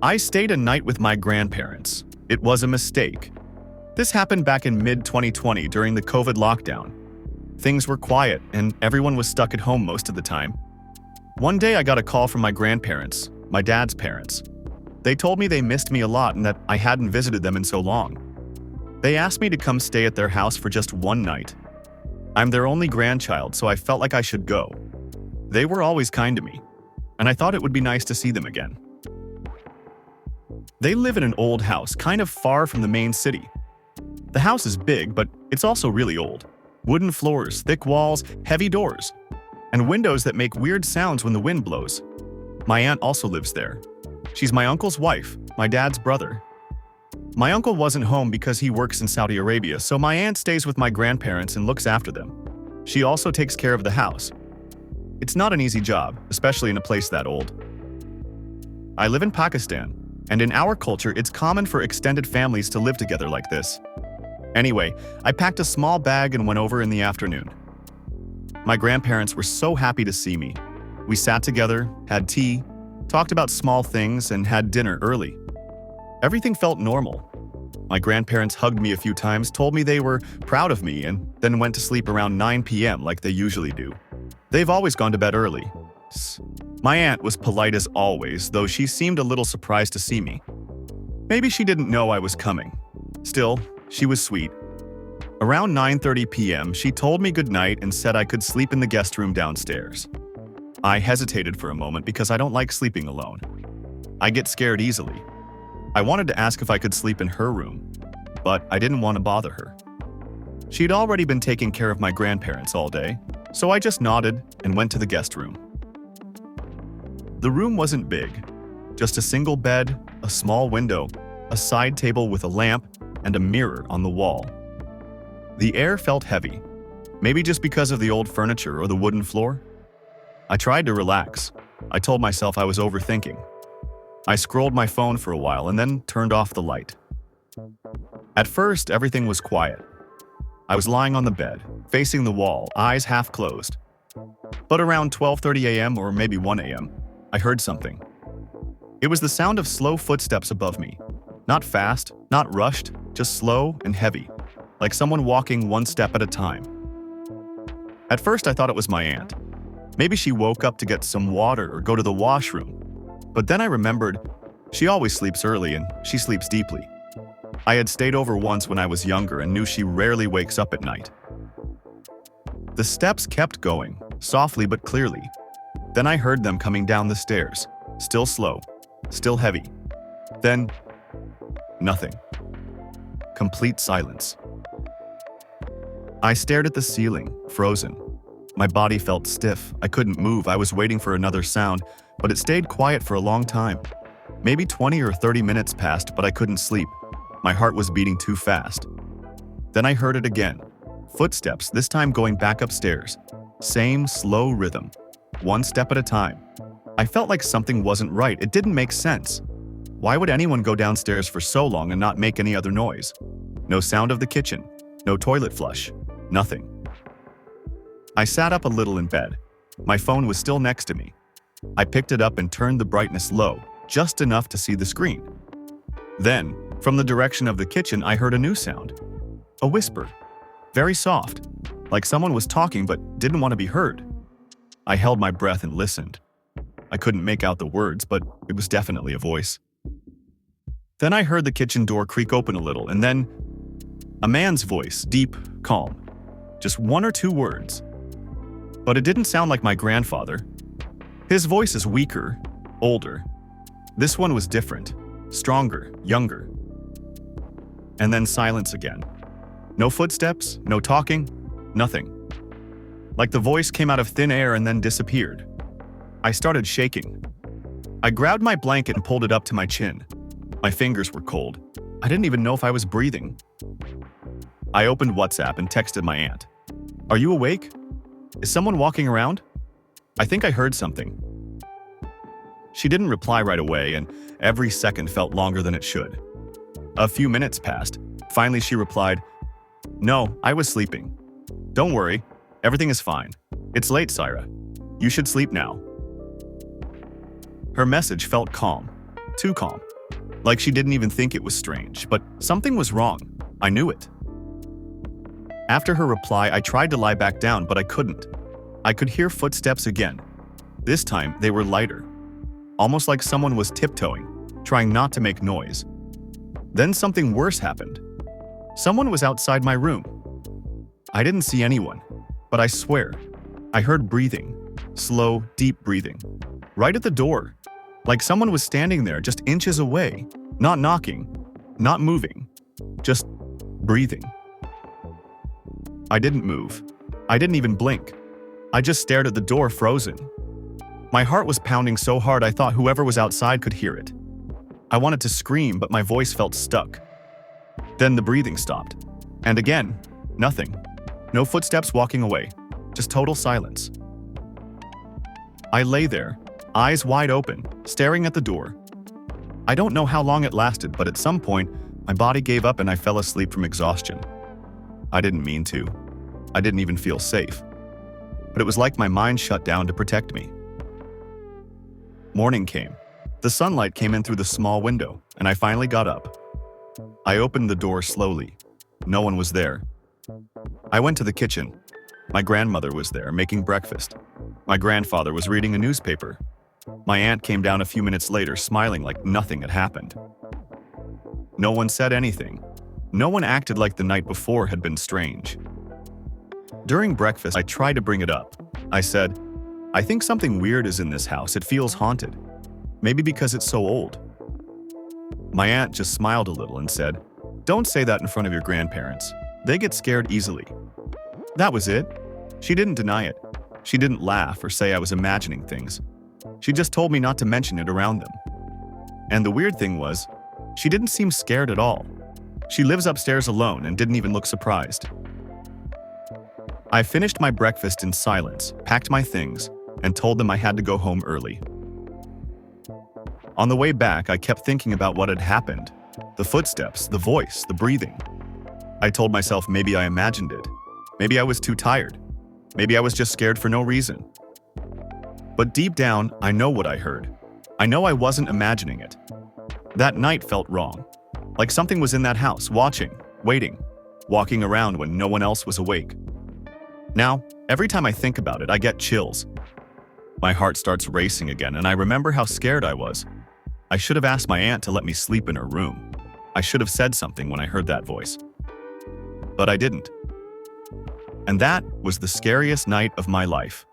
I stayed a night with my grandparents. It was a mistake. This happened back in mid-2020 during the COVID lockdown. Things were quiet and everyone was stuck at home most of the time. One day I got a call from my grandparents, my dad's parents. They told me they missed me a lot and that I hadn't visited them in so long. They asked me to come stay at their house for just one night. I'm their only grandchild, so I felt like I should go. They were always kind to me, and I thought it would be nice to see them again. They live in an old house, kind of far from the main city. The house is big, but it's also really old. Wooden floors, thick walls, heavy doors, and windows that make weird sounds when the wind blows. My aunt also lives there. She's my uncle's wife, my dad's brother. My uncle wasn't home because he works in Saudi Arabia, so my aunt stays with my grandparents and looks after them. She also takes care of the house. It's not an easy job, especially in a place that old. I live in Pakistan, and in our culture, it's common for extended families to live together like this. Anyway, I packed a small bag and went over in the afternoon. My grandparents were so happy to see me. We sat together, had tea, talked about small things, and had dinner early. Everything felt normal. My grandparents hugged me a few times, told me they were proud of me, and then went to sleep around 9 p.m. like they usually do. They've always gone to bed early. My aunt was polite as always, though she seemed a little surprised to see me. Maybe she didn't know I was coming. Still, she was sweet. Around 9:30 p.m., she told me goodnight and said I could sleep in the guest room downstairs. I hesitated for a moment because I don't like sleeping alone. I get scared easily. I wanted to ask if I could sleep in her room, but I didn't want to bother her. She'd already been taking care of my grandparents all day, so I just nodded and went to the guest room. The room wasn't big, just a single bed, a small window, a side table with a lamp, and a mirror on the wall. The air felt heavy, maybe just because of the old furniture or the wooden floor. I tried to relax. I told myself I was overthinking. I scrolled my phone for a while and then turned off the light. At first, everything was quiet. I was lying on the bed, facing the wall, eyes half closed. But around 12:30 a.m. or maybe 1 a.m., I heard something. It was the sound of slow footsteps above me. Not fast, not rushed, just slow and heavy, like someone walking one step at a time. At first, I thought it was my aunt. Maybe she woke up to get some water or go to the washroom. But then I remembered she always sleeps early and she sleeps deeply. I had stayed over once when I was younger and knew she rarely wakes up at night. The steps kept going, softly but clearly. Then I heard them coming down the stairs, still slow, still heavy. Then, nothing. Complete silence. I stared at the ceiling, frozen. My body felt stiff. I couldn't move. I was waiting for another sound, but it stayed quiet for a long time. Maybe 20 or 30 minutes passed, but I couldn't sleep. My heart was beating too fast. Then I heard it again. Footsteps, this time going back upstairs. Same slow rhythm. One step at a time. I felt like something wasn't right. It didn't make sense. Why would anyone go downstairs for so long and not make any other noise? No sound of the kitchen. No toilet flush. Nothing. I sat up a little in bed. My phone was still next to me. I picked it up and turned the brightness low, just enough to see the screen. Then, from the direction of the kitchen, I heard a new sound. A whisper. Very soft, like someone was talking but didn't want to be heard. I held my breath and listened. I couldn't make out the words, but it was definitely a voice. Then I heard the kitchen door creak open a little, and then a man's voice, deep, calm. Just one or two words. But it didn't sound like my grandfather. His voice is weaker, older. This one was different, stronger, younger. And then silence again. No footsteps, no talking, nothing. Like the voice came out of thin air and then disappeared. I started shaking. I grabbed my blanket and pulled it up to my chin. My fingers were cold. I didn't even know if I was breathing. I opened WhatsApp and texted my aunt. "Are you awake? Is someone walking around? I think I heard something." She didn't reply right away, and every second felt longer than it should. A few minutes passed. Finally, she replied, "No, I was sleeping. Don't worry, everything is fine. It's late, Syra. You should sleep now." Her message felt calm, too calm. Like she didn't even think it was strange, but something was wrong. I knew it. After her reply, I tried to lie back down, but I couldn't. I could hear footsteps again. This time, they were lighter, almost like someone was tiptoeing, trying not to make noise. Then something worse happened. Someone was outside my room. I didn't see anyone, but I swear, I heard breathing, slow, deep breathing, right at the door, like someone was standing there just inches away, not knocking, not moving, just breathing. I didn't move. I didn't even blink. I just stared at the door, frozen. My heart was pounding so hard I thought whoever was outside could hear it. I wanted to scream, but my voice felt stuck. Then the breathing stopped. And again, nothing. No footsteps walking away, just total silence. I lay there, eyes wide open, staring at the door. I don't know how long it lasted, but at some point, my body gave up and I fell asleep from exhaustion. I didn't mean to. I didn't even feel safe. But it was like my mind shut down to protect me. Morning came. The sunlight came in through the small window, and I finally got up. I opened the door slowly. No one was there. I went to the kitchen. My grandmother was there, making breakfast. My grandfather was reading a newspaper. My aunt came down a few minutes later, smiling like nothing had happened. No one said anything. No one acted like the night before had been strange. During breakfast, I tried to bring it up. I said, "I think something weird is in this house. It feels haunted. Maybe because it's so old." My aunt just smiled a little and said, "Don't say that in front of your grandparents. They get scared easily." That was it. She didn't deny it. She didn't laugh or say I was imagining things. She just told me not to mention it around them. And the weird thing was, she didn't seem scared at all. She lives upstairs alone and didn't even look surprised. I finished my breakfast in silence, packed my things, and told them I had to go home early. On the way back, I kept thinking about what had happened. The footsteps, the voice, the breathing. I told myself maybe I imagined it. Maybe I was too tired. Maybe I was just scared for no reason. But deep down, I know what I heard. I know I wasn't imagining it. That night felt wrong. Like something was in that house, watching, waiting, walking around when no one else was awake. Now, every time I think about it, I get chills. My heart starts racing again, and I remember how scared I was. I should have asked my aunt to let me sleep in her room. I should have said something when I heard that voice. But I didn't. And that was the scariest night of my life.